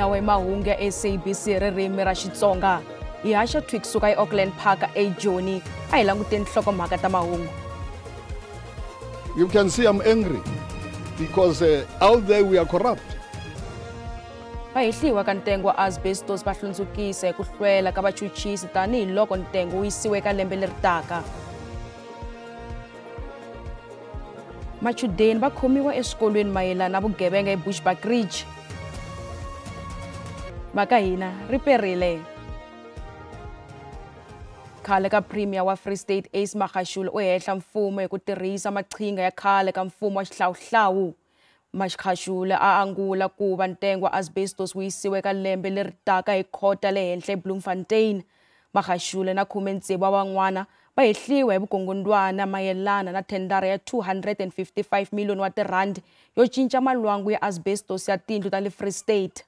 nawe mahungu ya SABC ririmi ra Xitsonga hi haxa tweet suka eAuckland Park eJoni a hi languteni nhlokomhaka ta mahungu. You can see I'm angry because out there we are corrupt. Vahehliwa ka ntengo wa asbestos va hlundzukisa hi ku hlwela ka vachuchisi tanihi loko ntengo wu yisiwe ka lembe leri taka. Machudeni va khomiwa eswikolweni mayelana na vugevenga eBushbuckridge. Mhaka hina ri perile. Khale ka Premier wa Free State Ace Magashule u hehla mfumo hi ku tirhisa maqhinga ya khale ka mfumo wa xihlawuhlawu. Magashule a angula ku va ntengo wa asbestos wu yisiwe ka lembe leri taka hi khota le henhla eBloemfontein. Magashule na 16 van'wana va hehliwa hi vukungundwana mayelana na thendara ya 255 million wa tirandi yo cinca malwangu ya asbestos ya tindlu ta le Free State.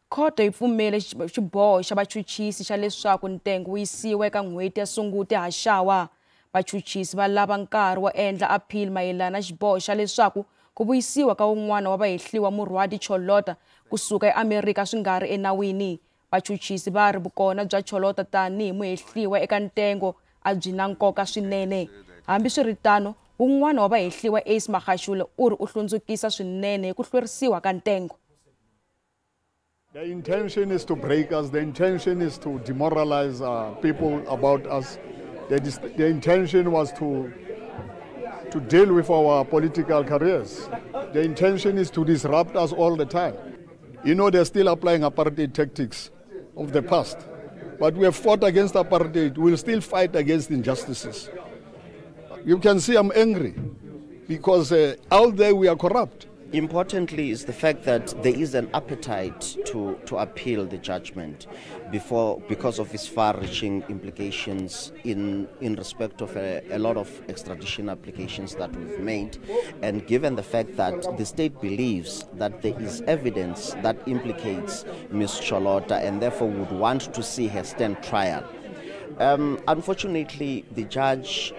Khoto yi pfumele xiboho xa vachuchisi xa leswaku ntengo wu yisiwe ka n'hweti ya Sunguti haxawa. Vachuchisi va lava nkarhi wo endla appeal mayelana na xiboho xa leswaku ku vuyisiwa ka wun'wana wa vahehliwa Murwadi Cholota kusuka eAmerika swi nga ri enawini. Vachuchisi va ri vukona bya Cholota tanihi muhehliwa eka ntengo a byi na nkoka swinene. Hambiswiritano wun'wana wa vahehliwa Ace Magashule u ri u hlundzukisa swinene hi ku hlwerisiwa ka ntengo. The intention is to break us. The intention is to demoralize people about us. The intention was to deal with our political careers. The intention is to disrupt us all the time. You know, they're still applying apartheid tactics of the past. But we have fought against apartheid. We'll still fight against injustices. You can see I'm angry because out there we are corrupt. Importantly is the fact that there is an appetite to appeal the judgment because of its far-reaching implications in respect of a lot of extradition applications that we've made, and given the fact that the state believes that there is evidence that implicates Ms. Cholota and therefore would want to see her stand trial. Unfortunately, the judge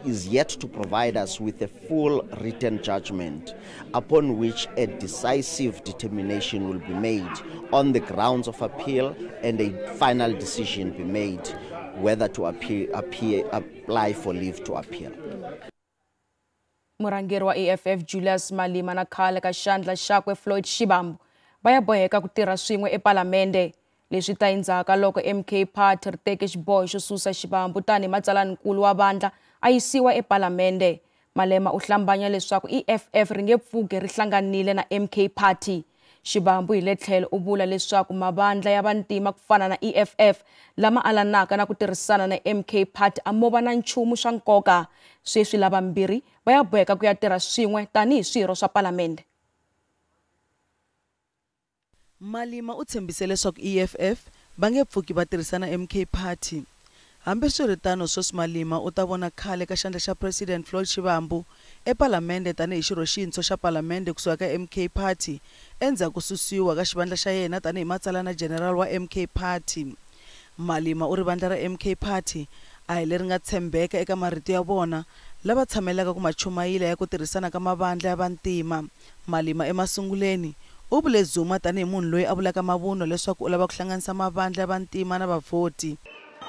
is yet to provide us with a full written judgment upon which a decisive determination will be made on the grounds of appeal and a final decision be made whether to apply for leave to appeal. Murhangeri wa EFF Julius Malema na khale ka xandla xakwe Floyd Shivambu va ya boheka ku tirha swin'we ePalamende. Leswi ta endzhaku loko MK Party ri teke xiboho xo susa Shivambu tani matsalaninkulu wa vandla a yisiwa ePalamende. Malema u hlambanya leswaku EFF ri nge pfuki ri hlanganile na MK Party. Shivambu hi le tlhelo u vula leswaku mavandla ya vantima ku fana na EFF lama alanaka na ku tirhisana na MK Party a mo va na nchumu swa nkoka. Sweswi lava mbirhi va ya boheka ku ya tirha swin'we tanihi swirho swa Palamende. Malema u tshembise leswaku EFF va nge pfuki va tirhisana MK Party. Hambiswiritano sweswi Malema u ta vona khale ka xandla xa President Floyd Shivambu ePalamende tanihi xirho xintshwa xa Palamende kusuka ka MK Party endzhaku susiwa ka xivandla xa yena tanihi matsalana general wa MK Party. Malema u ri vandla ra MK Party a hi leri nga tshembeka eka marito ya vona lava tshamelaka ku machumayila ya ku tirhisana ka mavandla ya vantima. Malema emasunguleni u vule Zuma tanihi munhu loyi a vulaka mavunwa leswaku u lava ku hlanganisa mavandla ya vantima na vavhoti.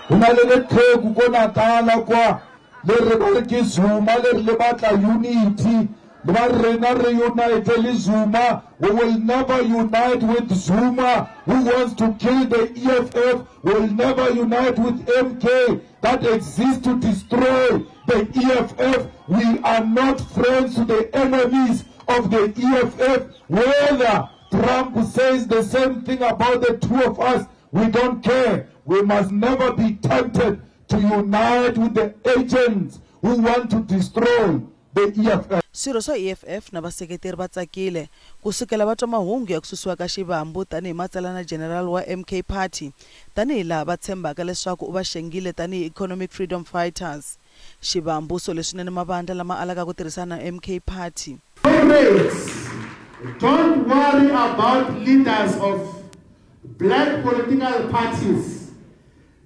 Huna le qhegu ko Natala kwa leri va ri ke Zuma leri le batla unity va rena re unite le Zuma. We will never unite with Zuma who wants to kill the EFF. We will never unite with MK that exists to destroy the EFF. We are not friends to the enemies of the EFF. Whether Trump says the same thing about the two of us, we don't care. We must never be tempted to unite with the agents who want to destroy the EFF. Swirho swa EFF na vaseketeri va tsakile kusukela va twa mahungu ya ku susiwa ka Shivambu tanihi matsalana general wa MK Party tanihi laha va tshembaka leswaku u va xengile tanihi economic freedom fighters. Shivambu so leswinene mavandla lama alaka ku tirhisana na MK Party. Don't worry about leaders of black political parties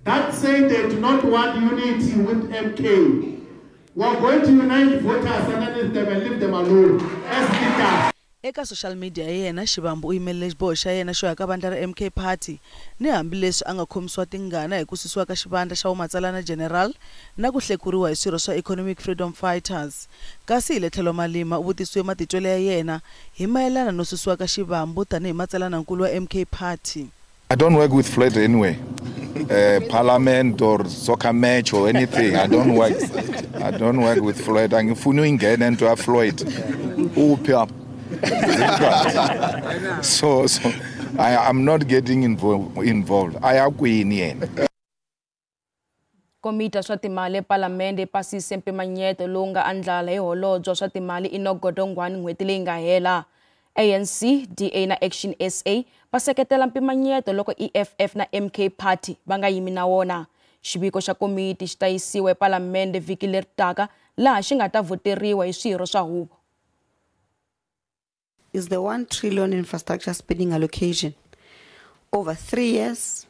that say they do not want unity with MK. We are going to unite voters underneath them and leave them alone as leaders. eka social media ya yena Shivambu u yimelele xiboho xa yena xo ya ka vandla ra MK Party ni hambileswi a nga khomisiwa tingana hi ku susiwa ka xivandla xa Umatsalana General na ku hlekuriwa hi swirho swa Economic Freedom Fighters. Kasi hi le tlhelo Malema u vutisiwe matitwelo ya yena hi mayelana no susiwa ka Shivambu tanihi matsalanankulu wa MK Party. I don't work with Floyd anyway. Parliament or soccer match or anything. I don't work with Floyd. Angifuni ingene into a Floyd. Uphi so I'm not getting involved. Ayakwini yena. Komiti swa timali ePalamende pasise mpimanyeto lowu nga andlala hi holobye swa timali Enoch Godongwana n'hweti leyi nga hela. ANC, DA na Action SA paseketela mpimanyeto loko EFF na MK Party va nga yimi na wona. Xiviko xa komiti xi ta yisiwa ePalamende vhiki leri taka laha xi nga ta voteriwa hi swirho swa huvo. Is the 1 trillion infrastructure spending allocation over 3 years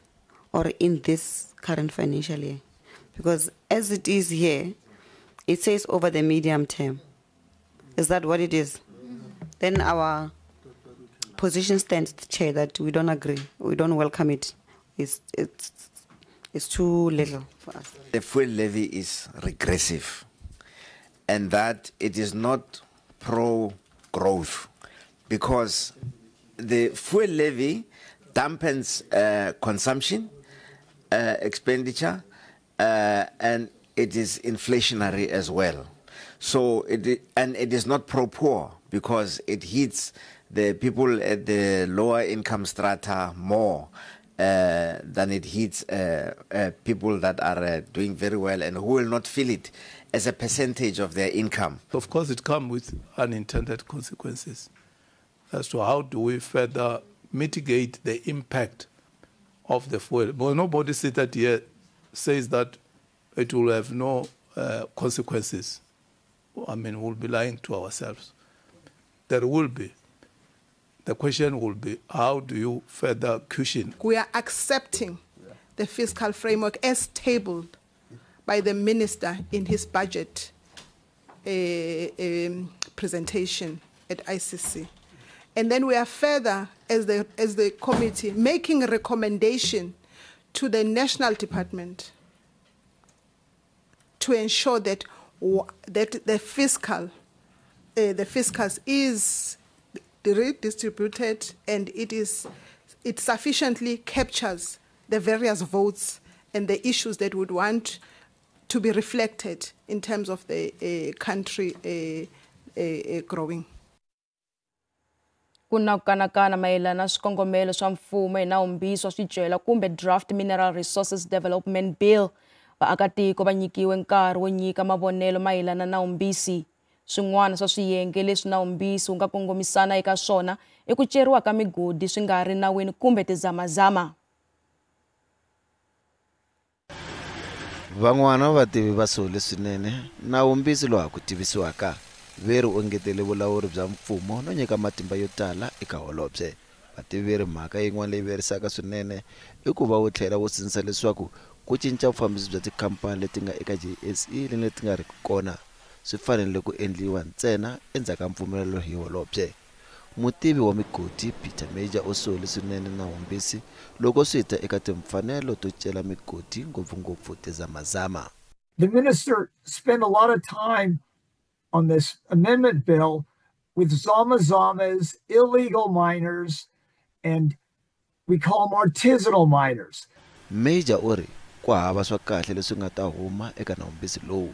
or in this current financial year? Because as it is here, it says over the medium term. Is that what it is? Then our position stands, Chair, that we don't agree. We don't welcome it. It's too little for us. The fuel levy is regressive, and that it is not pro-growth, because the fuel levy dampens consumption, expenditure, and it is inflationary as well. So it is not pro-poor, because it hits the people at the lower income strata more than it hits people that are doing very well and who will not feel it as a percentage of their income. Of course, it comes with unintended consequences as to how do we further mitigate the impact of the fuel. Well, nobody seated here says that it will have no consequences. I mean, we'll be lying to ourselves. There will be. The question will be, how do you further cushion? We are accepting the fiscal framework as tabled by the minister in his budget presentation at ICC. And then we are further, as the committee, making a recommendation to the National Department to ensure that the fiscals is redistributed and it sufficiently captures the various votes and the issues that would want to be reflected in terms of the country growing. Kuna kanakana mayelana swikongomelo swa mfumo hi nawumbisi wa swicelwa kumbe Draft Mineral Resources Development Bill. Vaakatiko va nyikiwe nkarhi wo nyika mavonelo mayelana na nawumbisi. Swin'wana swa swiyenge leswi nawumbisi wu nga kongomisana eka swona i ku ceriwa ka migodi swi nga ri nawini kumbe tizamazama. Van'wana vativi va sole swinene nawumbisi lowu ku tivisiwaka veri u ngetele vulawuri bya mfumo no nyika matimba yo tala eka holobye. Vativi veri mhaka yin'wana leyi verisaka swinene i ku va wu tlhela wu sindzisa leswaku ku cinca vufambisi bya tikhampani leti nga eka JSE leti nga ri kona swi fanele ku endliwa ntsena endzhaku ka mpfumelelo hi holobye. Mutivi wa migodi Peter Major u sole swinene nawumbisi loko swi ta eka timfanelo to cela migodi ngopfungopfu tizamazama. The minister spent a lot of time on this amendment bill with zamazamas, illegal miners, and we call them artisanal miners. Major uri ku hava swa kahle leswi nga ta huma eka nawumbisi lowu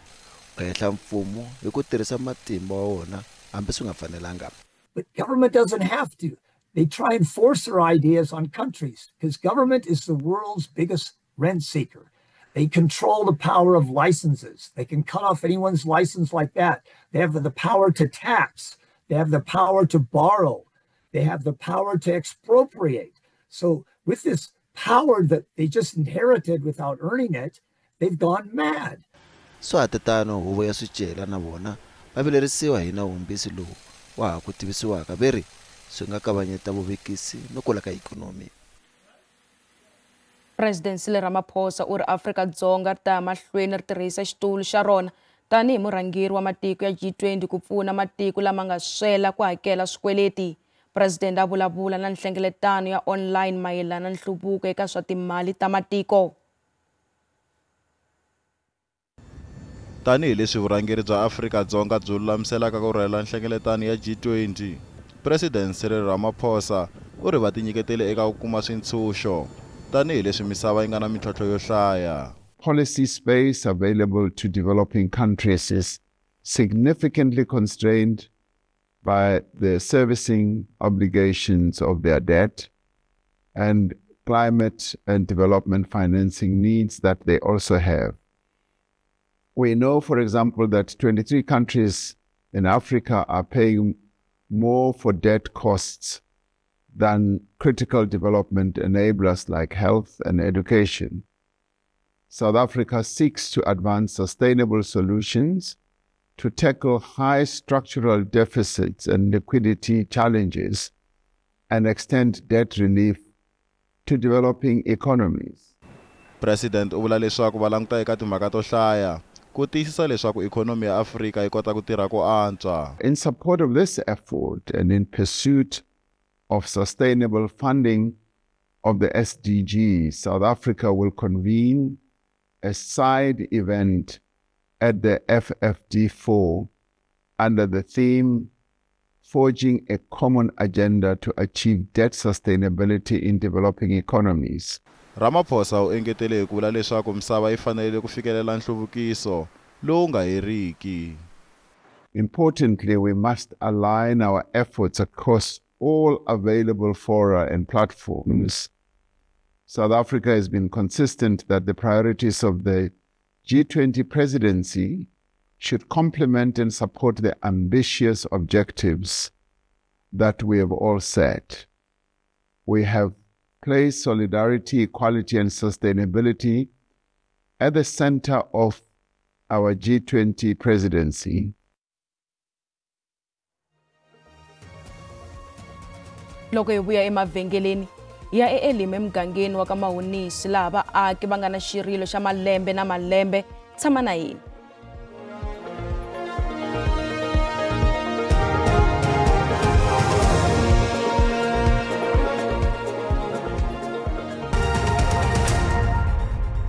ehla mfumo hi ku tirhisa matimba wa wona hambi swi nga fanelanga. But government doesn't have to. They try and force their ideas on countries because government is the world's biggest rent seeker. They control the power of licenses. They can cut off anyone's license like that. They have the power to tax. They have the power to borrow. They have the power to expropriate. So with this power that they just inherited without earning it, they've gone mad. So atatano huvo ya swicela na vona va vilerisiwa hi nawumbisi lowu wa ha ku tivisiwaka veri swi nga kavanyeta vuvekisi no kula ka ikhonomi. President Cyril Ramaphosa u ri Afrika-Dzonga ri ta ya mahlweni ri tirhisa xitulu xa rona tanihi murhangeri wa matiko ya G20 ku pfuna matiko lama nga swela ku hakela swikweleti. President a vulavula na nhlengeletano ya online mayelana na nhluvuko eka swa timali ta matiko. Tanihi leswi vurhangeri bya Afrika-Dzonga byi lulamiselaka ku rhurhela nhlengeletano ya G20, President Cyril Ramaphosa u ri va tinyiketele eka ku kuma swintshuxo tanihi leswi misava yi nga na mintlhontlho yo hlaya. Policy space available to developing countries is significantly constrained by the servicing obligations of their debt and climate and development financing needs that they also have. We know, for example, that 23 countries in Africa are paying more for debt costs than critical development enablers like health and education. South Africa seeks to advance sustainable solutions to tackle high structural deficits and liquidity challenges and extend debt relief to developing economies. President u vula leswaku va languta eka timhaka to hlaya ku tiyisisa leswaku ikhonomi ya Afrika yi kota ku tirha ku antswa. In support of this effort and in pursuit of sustainable funding of the SDGs, South Africa will convene a side event at the FFD4 under the theme Forging a Common Agenda to Achieve Debt Sustainability in Developing Economies. Ramaphosa u engetele hi ku vula leswaku misava yi fanele ku fikelela nhluvukiso lowu nga heriki. Importantly, we must align our efforts across all available fora and platforms. South Africa has been consistent that the priorities of the G20 presidency should complement and support the ambitious objectives that we have all set. We have placed solidarity, equality, and sustainability at the center of our G20 presidency. Loko hi vuya emavhengeleni ya eLima emugangeni wa ka Mahonisi laha vaaki va nga na xirilo xa malembe na malembe, tshama na hina.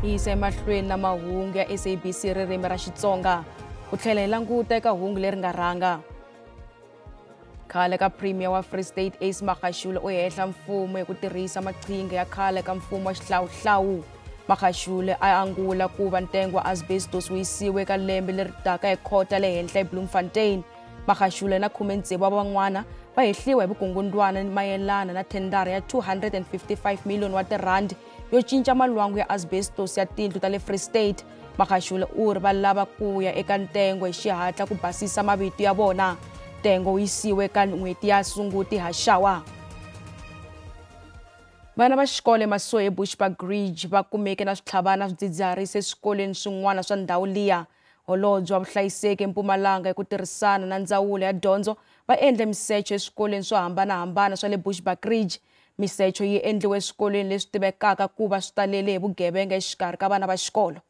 Hi yisa emahlweni na mahungu ya SABC ririmi ra Xitsonga ku tlhela hi languta eka hungu leri nga rhanga. Khale ka Premier wa Free State Ace Magashule u hehla mfumo hi ku tirhisa maqhinga ya khale ka mfumo wa xihlawuhlawu. Magashule a angula ku va ntengo wa asbestos wu yisiwe eka lembe leri taka hi khota le henhla eBloemfontein. Magashule na 16 wa van'wana va hehliwa hi vukungundwana mayelana na thendara ya 255 million wa tirandi yo cinca malwangu ya asbestos ya tindlu ta le Free State. Magashule u ri va lava ku ya eka ntengo hi xihatla ku basisa mavito ya vona. Ntengo wu yisiwe ka n'hweti ya Sunguti haxawa. Vana va xikolo eMasoe eBushbuck Ridge va kumeke na switlhavana swidzidziharisi eswikolweni swin'wana swa ndhawu liya. Holobye wa vuhlayiseki eMpumalanga hi ku tirhisana na ndzawulo ya dyondzo va endle misecho eswikolweni swo hambanahambana swa le Bushbuck Ridge. Misecho yi endliwe eswikolweni leswi tivekaka ku va swi talele hi vugevenga exikarhi ka vana va xikolo.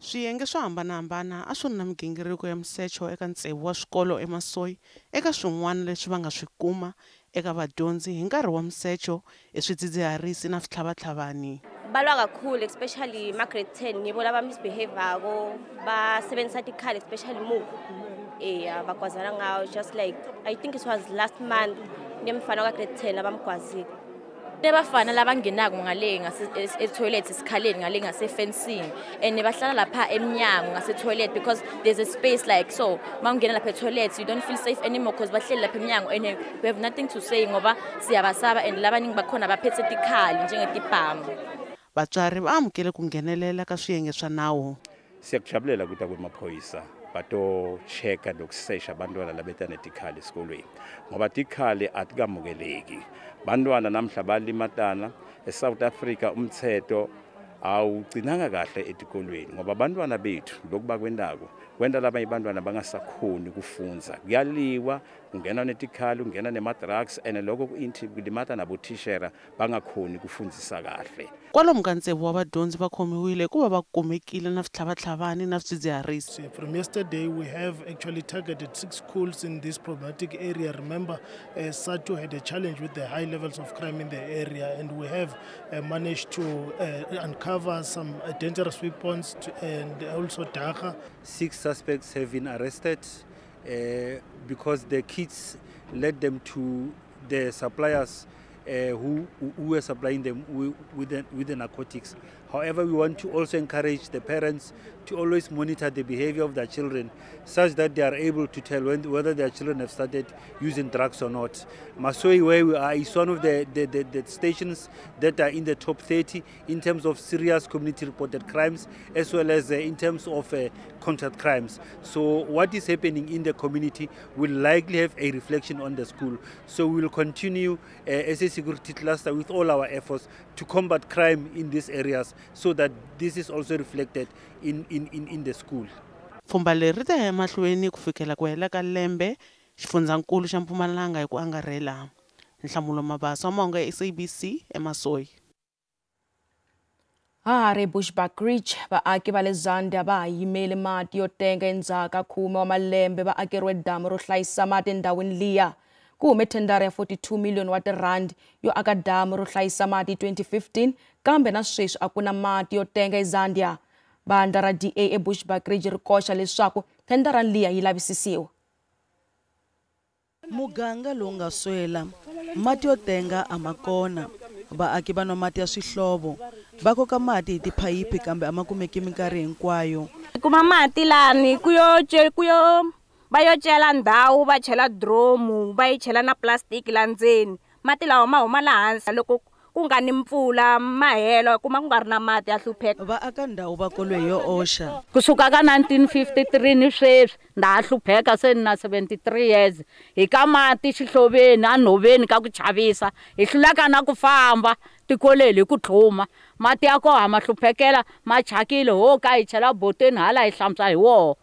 Swiyenge swo hambanahambana a swi ri na migingiriko ya misecho eka ntsevu wa swikolo eMasoe eka swin'wana leswi va nga swi kuma eka vadyondzi hi nkarhi wa misecho eswidzidziharisi na switlhavatlhavani. Balwa kakhulu especially ma-grade 10 yibo laba misbehavior-ako basebenzisa tikhali especially muku bakwazana ngawo just like I think it was last month nemfana ka grade 10 abamgwazile. Nebafana labangenako ngale ngase-toilet isikhaleni ngale ngase-fencing and bahlala lapha emnyango ngase-toilet because there's a space like so mawungena lapha e-toilet you don't feel safe anymore because bahleli lapha emnyango and we have nothing to say ngoba siyabasaba and labaningi bakhona baphethe tikhali njengetibhamu. Vatswari va amukele ku nghenelela ka swiyenge swa nawu. Siyakujabulela kuta kwemaphoyisa bato checka nokusesha abantwana labetana tikhali esikolweni ngoba tikhali atikamukeleki. Bantwana namhla balimatana eSouth Africa umthetho awugcinanga kahle etikolweni ngoba abantwana bethu lokuba kwendako kwenta labanye bantwana bangasakhoni kufunza, kuyaliwa, kungena netikhali, kungena nema-drugs, and lokho kulimata nabothishera bangakhoni kufundzisa kahle. Kwalomu ka ntsevu wa vadyondzi va khomiwile hikuva va kumekile na switlhavatlhavani na swidzidziharisi. From yesterday, we have actually targeted 6 schools in this problematic area. Remember, SATU had a challenge with the high levels of crime in the area, and we have managed to uncover some dangerous weapons and also dagga. 6 suspects have been arrested because the kids led them to the suppliers who were supplying them with the narcotics. However, we want to also encourage the parents to always monitor the behavior of their children such that they are able to tell whether their children have started using drugs or not. Masoi, where we are, is one of the stations that are in the top 30 in terms of serious community reported crimes as well as in terms of contact crimes. So what is happening in the community will likely have a reflection on the school. So we will continue as a security cluster with all our efforts to combat crime in these areas so that this is also reflected in the school. Pfhumba leri ri ta ya mahlweni ku fikela ku hela ka lembe xifundzankulu xa Mpumalanga hi ku angarhela. Nhlamulo Mabasa wa mahungu ya SABC eMasoyi. Hari Bushbuckridge vaaki va le Zambia va yimele mati yo tenga endzhaka 10 wa malembe va akeriwe damu ro hlayisa mati endhawini liya. Ku hume thendara ya 42 million wa tirandi yo aka damu ro hlayisa mati 2015 kambe na sweswi a ku na mati yo tenga eZambia. Bandla ra DA eBushbuckridge ri koxa leswaku thendara liya yi lavisisiwa. Muganga lowu nga swela mati yo tenga a ma kona. Vaaki va nwa mati ya swihlovo va koka mati hi tiphayiphi kambe a ma kumeki minkarhi hinkwayo. Kuma mati lani kuyo va yo cela ndhawu va chela dromu va yi chela na plastic la ndzeni. Mati lawa ma huma la hansi loko ku nga ni mpfula mahelo kuma ku nga ri na mati ya hlupheka. Vaaka ndhawu va kolwe yo osha. Kusuka ka 1953 ni sweswi nda ha hlupheka se na 73 years hi ka mati xihloveni a nhoveni ka ku chavisa hi hlulaka na ku famba tikoleli ku tlhuma mati ya ko ha ma hluphekela ma chakile ho ka hi chela boteni hala hi hlamsa hi wo.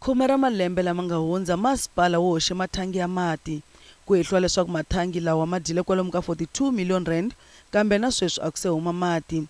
Khume ra malembe lama nga hundza masipala wo hoxe mathangi ya mati ku hehliwa leswaku mathangi lawa ma dyile kwalomu ka 42 million rand kambe na sweswi a ku se huma mati.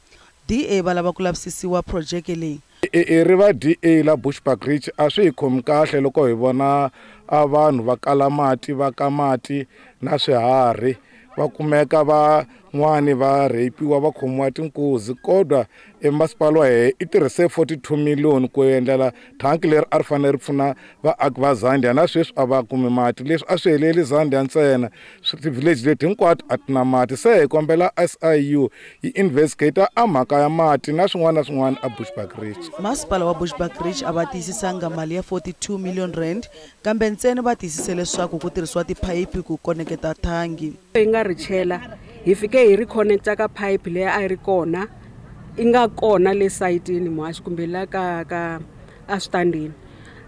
DA va lava ku lavisisiwa projeke leyi. Ri va DA la Bushbuckridge a swi hi khomi kahle loko hi vona a vanhu va kala mati va ka mati na swiharhi va kumeka van'wani va rapiwa va khomiwa tinkuzi kodwa emasipala wa hehe i tirhise 42 million ku endlela thanki leri a ri fanele ri pfuna vaaki va Zambia na sweswi a va kumi mati leswi a swi heleli Zambia ntsena ti-village leti hinkwato a ti na mati se hi kombela SIU yi investigate a mhaka ya mati na swin'wana na swin'wana a Bushbuckridge. Masipala wa Bushbuckridge a va tiyisisanga mali ya 42 million rand kambe ntsena va tiyisise leswaku ku tirhisiwa tiphayiphi ku koneketa thangi. Hi nga ri chela hi fike hi ri connecta ka pipe leyi a yi ri kona i nga kona le sayitini mhaxi kumbe la ka a switandini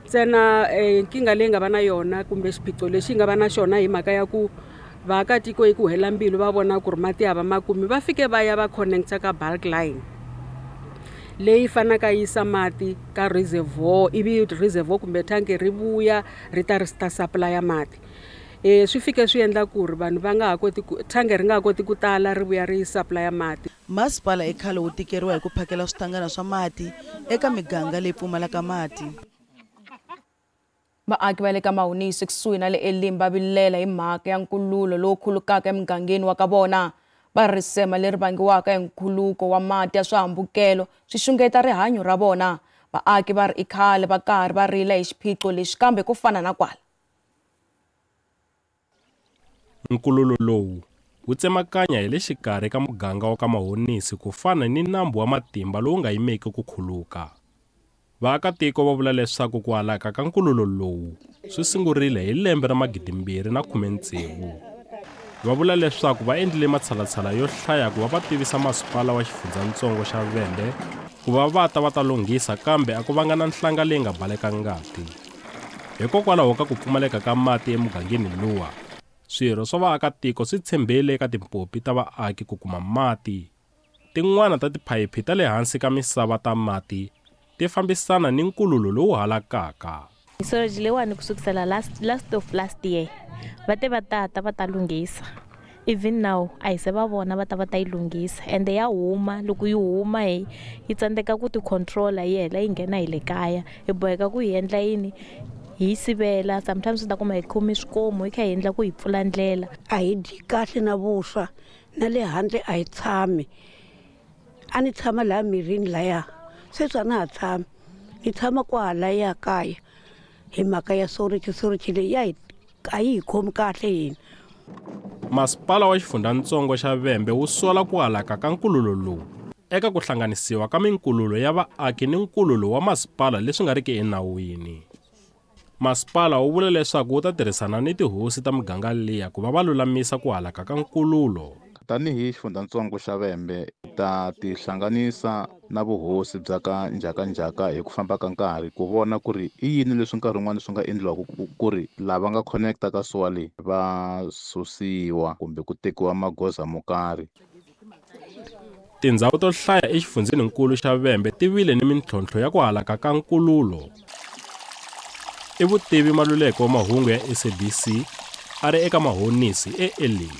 ntsena nkinga leyi nga va na yona kumbe xiphiqo lexi nga va na xona hi mhaka ya ku vaakatiko hi ku hela mbilu va vona ku ri mati hava makumi va fike va ya va connecta ka bulk line leyi fanaka yisa mati ka reservoir ivi reservoir kumbe thanki ri vuya ri ta supply ya mati. Swi fike swi endla ku ri vanhu va nga ha koti ku thangi ri nga ha koti ku tala ri vuya ri supply ya mati. Masipala ekhale wu tikeriwa hi ku phakela switangana swa mati eka miganga leyi pfumalaka mati. Vaaki va le ka Mahunisi kusuhi na le Elim va vilela hi mhaka ya nkululo lowu khulukaka emugangeni wa ka vona. Va risema leri vangiwaka hi nkhuluko wa mati ya swihambukelo swi xungeta rihanyo ra vona. Vaaki va ri i khale va karhi va rila hi xiphiqo lexi kambe ku fana na kwala. Nkululo lowu wu tsemakanya hi le xikarhi ka muganga wa ka Mahunisi ku fana ni nambu wa matimba lowu nga yimeki ku khuluka. Vaakatiko va vula leswaku ku halaka ka nkululo lowu swi sungurile hi lembe ra 2016. Va vula leswaku va endlile matshalatshala yo hlaya ku va va tivisa masipala wa xifundzatsongo xa Vende ku va ta lunghisa kambe a ku vanga na nhlanga leyi nga baleka ngati. Hikokwalaho ka ku pfumaleka ka mati emugangeni luwa swirho swa vaakatiko swi tshembele eka timpopi ta vaaki ku kuma mati. Tin'wana ta tiphayiphi ta le hansi ka misava ta mati ti fambisana ni nkululo lowu halakaka. Surge leyiwani kusukisela last of last year va ta lunghisa. Even now I se va vona va ta yi lunghisa and ya huma loko yi huma yi tsandzeka ku ti controla yi hela yi nghena hi le kaya hi boheka ku yi endla yini hi sivela. Sometimes u ta kuma hi khomi swikomu hi kha hi endla ku hi pfula ndlela. A hi dyi kahle na vuswa na le handle a hi tshami. A ni tshama laha mirini laya sweswi a na ha tshami ni tshama kwahalaya kaya hi mhaka ya soriki leyi a yi hi khomi kahle hina. Masipala wa xifundzatsongo xa Vhembe wu sola ku halaka ka nkululo lowu eka ku hlanganisiwa ka minkululo ya vaaki ni nkululo wa masipala leswi nga riki enawini. Masipala wu vula leswaku wu ta tirhisana ni tihosi ta miganga liya ku va lulamisa ku halaka ka nkululo. Tanihi xifundzatsongo xa Vhembe ta tihlanganisa na vuhosi bya ka njhakanjhaka hi ku famba ka nkarhi ku vona ku ri i yini leswi nkarhi wun'wana swi nga endliwaka ku ri lava nga connecta ka sowa leyi va susiwa kumbe ku tekiwa magoza mo karhi. Tindhawu to hlaya exifundzeninkulu xa Vhembe ti vile ni mintlhontlho ya ku halaka ka nkululo. I Vutivi Maluleke wa mahungu ya SABC a ri eka Mahonisi eEli.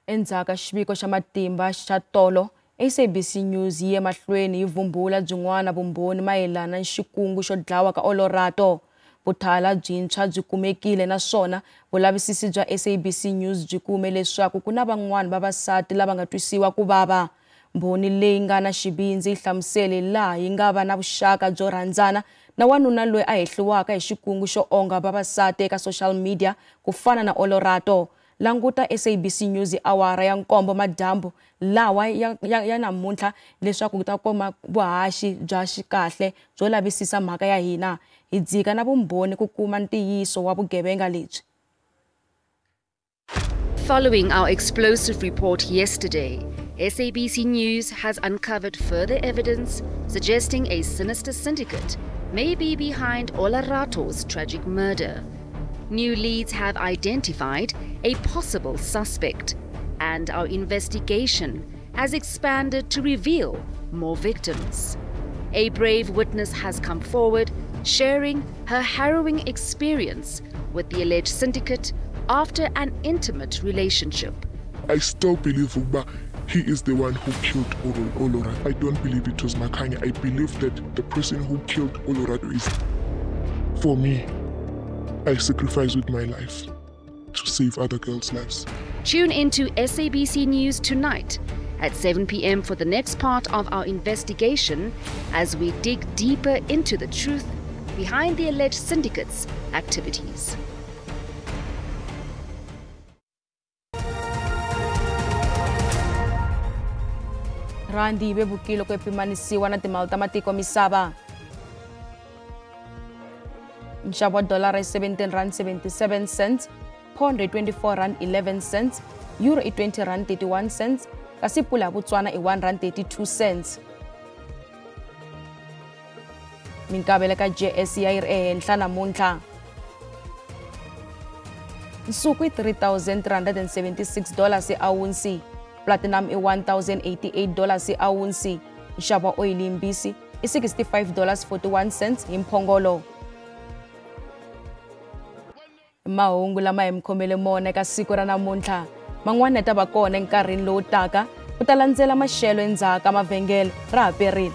Endzhaku ka xiviko xa matimba xa tolo, SABC News yi ye mahlweni yi vumbula byin'wana vumbhoni mayelana na xikungu xo dlawa ka Olorato. Vuthala byintshwa byi kumekile naswona vulavisisi bya SABC News byi kume leswaku ku na van'wana vavasati lava nga twisiwa ku vava. Mbhoni leyi nga na xivindzi yi hlamusele laha yi nga va na vuxaka byo rhandzana na wanuna loyi a hehliwaka hi xikungu xo onga vavasati eka social media ku fana na Olorato. Languta SABC News awara ya nkombo madyambu lawa ya namuntlha leswaku ku ta koma vuhaxi bya xikahle byo lavisisa mhaka ya hina. Hi dzika na vumbhoni ku kuma ntiyiso wa vugevenga lebyi. Following our explosive report yesterday, SABC News has uncovered further evidence suggesting a sinister syndicate may be behind Olarato's tragic murder. New leads have identified a possible suspect, and our investigation has expanded to reveal more victims. A brave witness has come forward, sharing her harrowing experience with the alleged syndicate after an intimate relationship. I still believe Ugba, he is the one who killed Olora. I don't believe it was Makanya. I believe that the person who killed Olorado is, for me, I sacrifice with my life to save other girls' lives. Tune into SABC News tonight at 7 p.m. for the next part of our investigation as we dig deeper into the truth behind the alleged syndicate's activities. Randi bebukile ku epimanisiwa na timali ta matiko misava. Nxavo wa dollar i 17.77 cents, pound i 24.11 cents, euro i 20.31 cents, kasi pula ya Botswana i 1.32 cents. Minkavelo ka JSE yi ri ehenhla namuntlha. Nsuku i $3,376 a ounce, platinum i $1,088 a ounce, nxavo wa oil yimbisi i $65.41 hi mphongolo. Mahungu lama hi mkhomele mona eka siku ra namuntlha, man'wana ta va kona enkarhini lowu taka, u ta landzela maxelo endzhaku ka mavhengele ra ha perile.